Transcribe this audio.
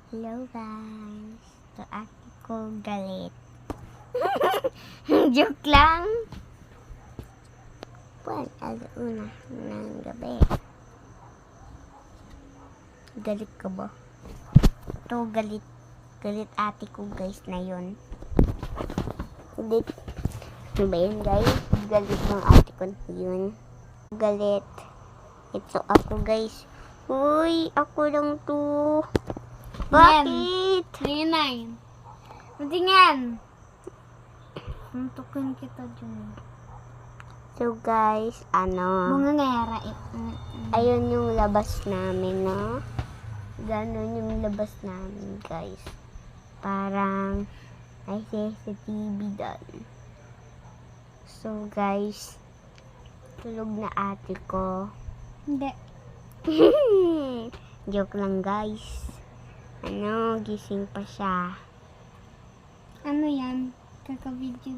Hello guys. Ito ate ko galit. Joke lang. Buwan, alauna ng gabi. Galit ka ba? Ito galit. Galit ate ko guys na yun. Galit. Ano ba yun guys? Galit ng ate ko na yun. Galit. Ito ako guys. Uy, ako lang to. Bakit? Ninay. Matingin. Tuntukin kita dyan. So guys, Bungangera. ayun yung labas namin, no? Ganon yung labas namin, guys. Parang may CCTV doon. So guys, tulog na ate ko. Hindi. Joke lang, guys. Gising pa siya. Ano yan? Kaka-video.